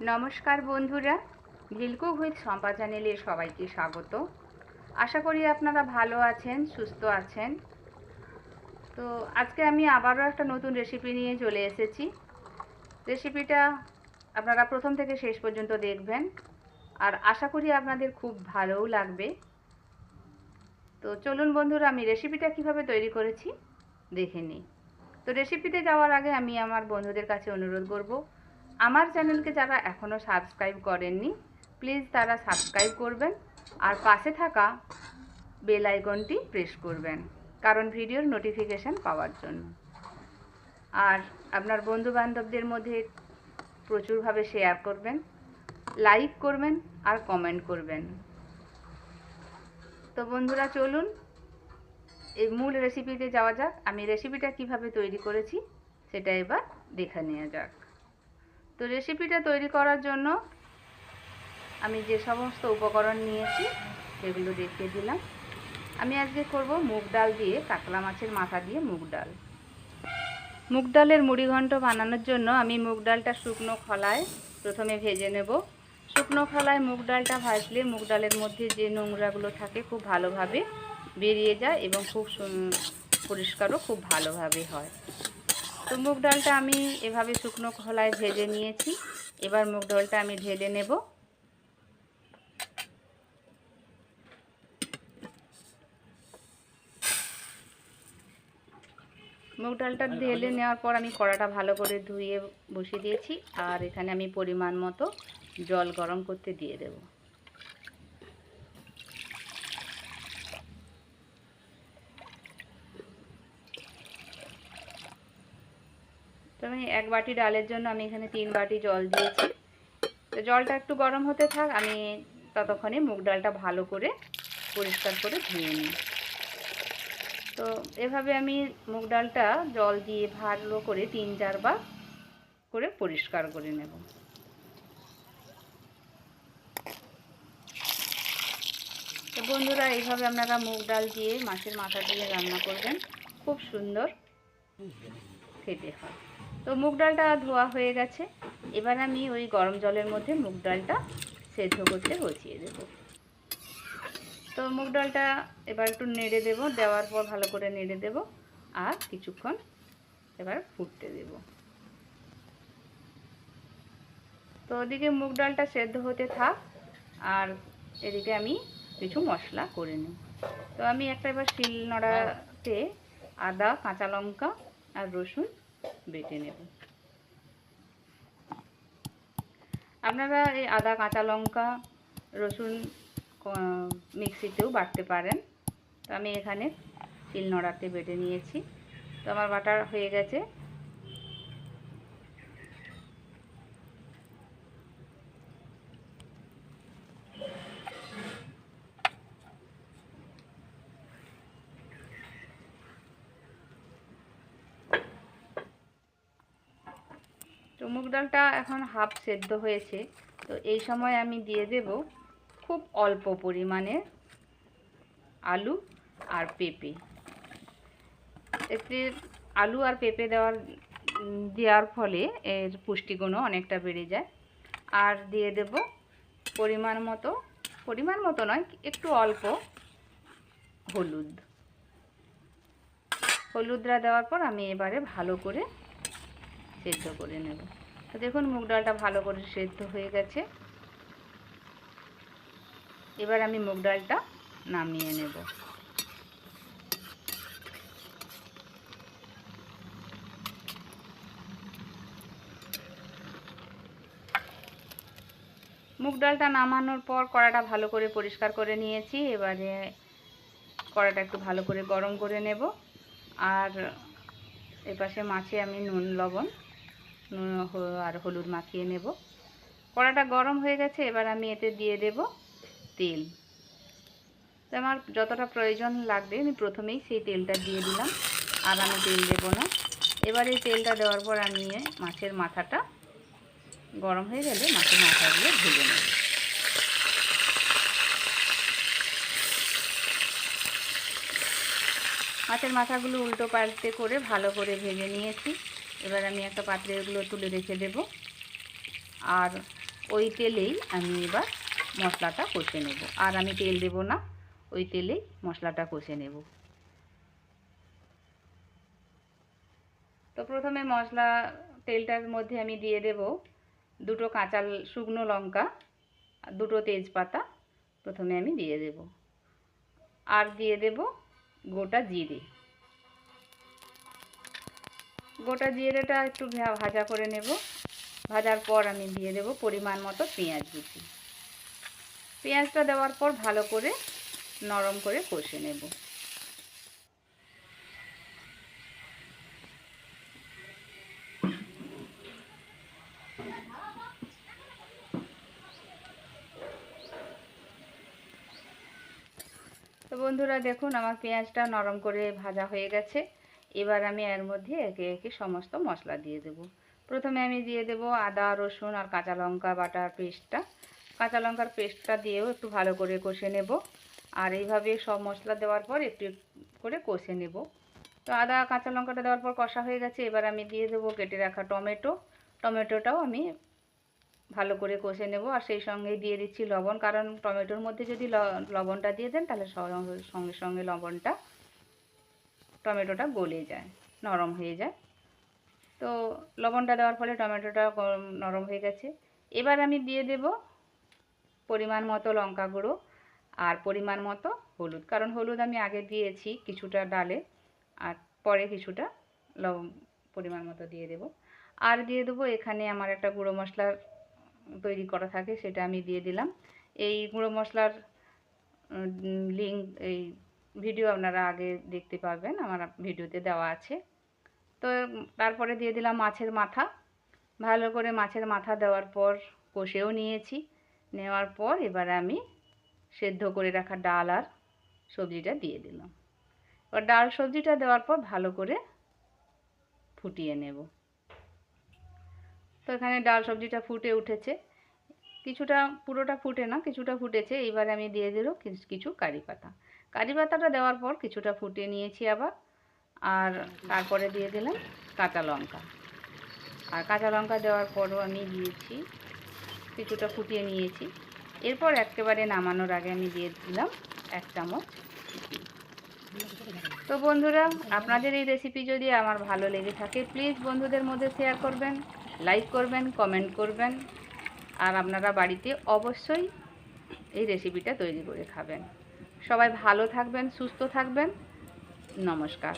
নমস্কার বন্ধুরা, ভিলকুক উইথ শম্পা চ্যানেলে সবাইকে স্বাগত। আশা করি আপনারা ভালো আছেন, সুস্থ আছেন। তো আজকে আমি আবারও একটা নতুন রেসিপি নিয়ে চলে এসেছি। রেসিপিটা আপনারা প্রথম থেকে শেষ পর্যন্ত দেখবেন, আর আশা করি আপনাদের খুব ভালোও লাগবে। তো চলুন বন্ধুরা, আমি রেসিপিটা কিভাবে তৈরি করেছি দেখে নিই। তো রেসিপিতে যাওয়ার আগে আমি আমার বন্ধুদের কাছে অনুরোধ করব, আমার চ্যানেলকে যারা এখনও সাবস্ক্রাইব করেননি প্লিজ তারা সাবস্ক্রাইব করবেন, আর পাশে থাকা বেল আইকনটি প্রেস করবেন, কারণ ভিডিওর নোটিফিকেশান পাওয়ার জন্য। আর আপনার বন্ধু বান্ধবদের মধ্যে প্রচুরভাবে শেয়ার করবেন, লাইক করবেন আর কমেন্ট করবেন। তো বন্ধুরা চলুন এই মূল রেসিপিতে যাওয়া যাক। আমি রেসিপিটা কিভাবে তৈরি করেছি সেটা এবার দেখে নেওয়া যাক। তো রেসিপিটা তৈরি করার জন্য আমি যে সমস্ত উপকরণ নিয়েছি সেগুলো দেখিয়ে দিলাম। আমি আজকে করব মুগ ডাল দিয়ে, কাতলা মাছের মাথা দিয়ে মুগ ডাল। মুগ ডালের মুড়িঘণ্ট বানানোর জন্য আমি মুগ ডালটা শুকনো খোলায় প্রথমে ভেজে নেব। শুকনো খোলায় মুগ ডালটা ভাজলে মুগ ডালের মধ্যে যে নোংরাগুলো থাকে খুব ভালোভাবে বেরিয়ে যায় এবং খুব পরিষ্কারও খুব ভালোভাবে হয়। তো মুগ ডালটা আমি এভাবে শুকনো খোলায় ভেজে নিয়েছি। এবার মুগ ডালটা আমি ঢেলে নেব। মুগ ডালটা ঢেলে নেওয়ার পর আমি কড়াটা ভালো করে ধুয়ে বসিয়ে দিয়েছি, আর এখানে আমি পরিমাণ মতো জল গরম করতে দিয়ে দেব। তো আমি 1 বাটি ডালের জন্য আমি এখানে 3 বাটি জল দিয়েছি। তো জলটা একটু গরম হতে থাক, আমি ততক্ষণে মুগ ডালটা ভালো করে পরিষ্কার করে ধুয়ে নিই। তো এভাবে আমি মুগ ডালটা জল দিয়ে ভালো করে 3-4 বার করে পরিষ্কার করে নেব। তো বন্ধুরা এইভাবে আপনারা মুগ ডাল দিয়ে মাছের মাথা দিয়ে রান্না করবেন, খুব সুন্দর খেতে হয়। তো মুগ ডালটা ধোয়া হয়ে গেছে। এবার আমি ওই গরম জলের মধ্যে মুগ ডালটা সেদ্ধ করতে বসিয়ে দেব। তো মুগ ডালটা এবার একটু নেড়ে দেব, দেওয়ার পর ভালো করে নেড়ে দেব আর কিছুক্ষণ এবার ফুটতে দেব। তো ওদিকে মুগ ডালটা সেদ্ধ হতে থাক, আর এদিকে আমি কিছু মশলা করে নিই। তো আমি একটা এবার শিলনোড়াতে আদা, কাঁচা লঙ্কা আর রসুন বেটে নেব। আপনারা এই আদা, কাঁচা লঙ্কা, রসুন মিক্সিতেও বাটতে পারেন। তো আমি এখানে শিলনোড়াতে বেটে নিয়েছি। তো আমার বাটা হয়ে গেছে। তো মুগ ডালটা এখন হাফ সেদ্ধ হয়েছে। তো এই সময় আমি দিয়ে দেব খুব অল্প পরিমাণে আলু আর পেঁপে। এতে আলু আর পেঁপে দেওয়ার ফলে এর পুষ্টিগুণও অনেকটা বেড়ে যায়। আর দিয়ে দেব পরিমাণ মতো নয়, একটু অল্প হলুদটা দেওয়ার পর আমি এবারে ভালো করে সেদ্ধ করে নেব। তো দেখুন মুগ ডালটা ভালো করে সেদ্ধ হয়ে গেছে। এবার আমি মুগ ডালটা নামিয়ে নেব। মুগ ডালটা নামানোর পর কড়াটা ভালো করে পরিষ্কার করে নিয়েছি। এবারে কড়াটা একটু ভালো করে গরম করে নেব, আর এপাশে মাছে আমি নুন, লবণ আর হলুদ মাখিয়ে নেব। কড়াটা গরম হয়ে গেছে। এবার আমি এতে দিয়ে দেব তেল। তো আমার যতটা প্রয়োজন লাগবে আমি প্রথমেই সেই তেলটা দিয়ে দিলাম, আর আমি তেল দেব না। এবার এই তেলটা দেওয়ার পর আমি মাছের মাথাটা গরম হয়ে গেলে মাছের মাথাগুলো ভেজে নেব। মাছের মাথাগুলো উল্টো পাল্টে করে ভালো করে ভেজে নিয়েছি। এবার আমি একটা পাত্রে এগুলো তুলে রেখে দেব, আর ওই তেলেই আমি এবার মশলাটা কষে নেব, আর আমি তেল দেব না, ওই তেলেই মশলাটা কষে নেব। তো প্রথমে মশলা তেলটার মধ্যে আমি দিয়ে দেব 2টো কাঁচা শুকনো লঙ্কা, 2টো তেজপাতা প্রথমে আমি দিয়ে দেব, আর দিয়ে দেব গোটা জিরে। গোটা জিরেটা একটু ভাজা করে নেব। ভাজার পর আমি দিয়ে দেব পরিমাণ মতো পেঁয়াজ কুচি। পেঁয়াজটা দেওয়ার পর ভালো করে নরম করে কষে নেব। তো বন্ধুরা দেখুন আমার পেঁয়াজটা নরম করে ভাজা হয়ে গেছে। এবার আমি এর মধ্যে একে একে সমস্ত মশলা দিয়ে দেব। প্রথমে আমি দিয়ে দেব আদা রসুন আর কাঁচা লঙ্কা বাটার পেস্টটা। কাঁচা লঙ্কার পেস্টটা দিয়েও একটু ভালো করে কষে নেব। আর এইভাবে সব মশলা দেওয়ার পর একটু করে কষে নেব। তো আদা কাঁচা লঙ্কাটা দেওয়ার পর কষা হয়ে গেছে। এবার আমি দিয়ে দেব কেটে রাখা টমেটোটাও আমি ভালো করে কষে নেব। আর সেই সঙ্গে দিয়ে দিচ্ছি লবণ, কারণ টমেটোর মধ্যে যদি লবণটা দিয়ে দেন তাহলে সঙ্গে সঙ্গে টমেটোটা গলে যায়, নরম হয়ে যায়। তো লবণটা দেওয়ার ফলে টমেটোটা নরম হয়ে গেছে। এবার আমি দিয়ে দেব পরিমাণ মতো লঙ্কা গুঁড়ো আর পরিমাণ মতো হলুদ, কারণ হলুদ আমি আগে দিয়েছি কিছুটা ডালে, আর পরে কিছুটা পরিমাণ মতো দিয়ে দেব। আর দিয়ে দেবো এখানে আমার একটা গুঁড়ো মশলার তৈরি করা থাকে, সেটা আমি দিয়ে দিলাম। এই গুঁড়ো মশলার লিঙ্ক, এই ভিডিও আপনারা আগে দেখতে পাবেন, আমার ভিডিওতে দেওয়া আছে। তো তারপরে দিয়ে দিলাম মাছের মাথা। ভালো করে মাছের মাথা দেওয়ার পর কষেও নিয়েছি। নেওয়ার পর এবার আমি সেদ্ধ করে রাখা ডাল আর সবজিটা দিয়ে দিলাম। এবার ডাল সবজিটা দেওয়ার পর ভালো করে ফুটিয়ে নেব। তো এখানে ডাল সবজিটা ফুটে উঠেছে, কিছুটা, পুরোটা ফুটে না, কিছুটা ফুটেছে। এবার আমি দিয়ে দিল কিছু কারি পাতা। কারি পাতাটা দেওয়ার পর কিছুটা ফুটিয়ে নিয়েছি আবার, আর তারপরে দিয়ে দিলাম কাঁচা লঙ্কা। আর কাঁচা লঙ্কা দেওয়ার পরও আমি দিয়েছি, কিছুটা ফুটিয়ে নিয়েছি। এরপর একেবারে নামানোর আগে আমি দিয়ে দিলাম 1 চামচ। তো বন্ধুরা, আপনাদের এই রেসিপি যদি আমার ভালো লেগে থাকে প্লিজ বন্ধুদের মধ্যে শেয়ার করবেন, লাইক করবেন, কমেন্ট করবেন। আর আপনারা বাড়িতে অবশ্যই এই রেসিপিটা তৈরি করে খাবেন। সবাই ভালো থাকবেন, সুস্থ থাকবেন। নমস্কার।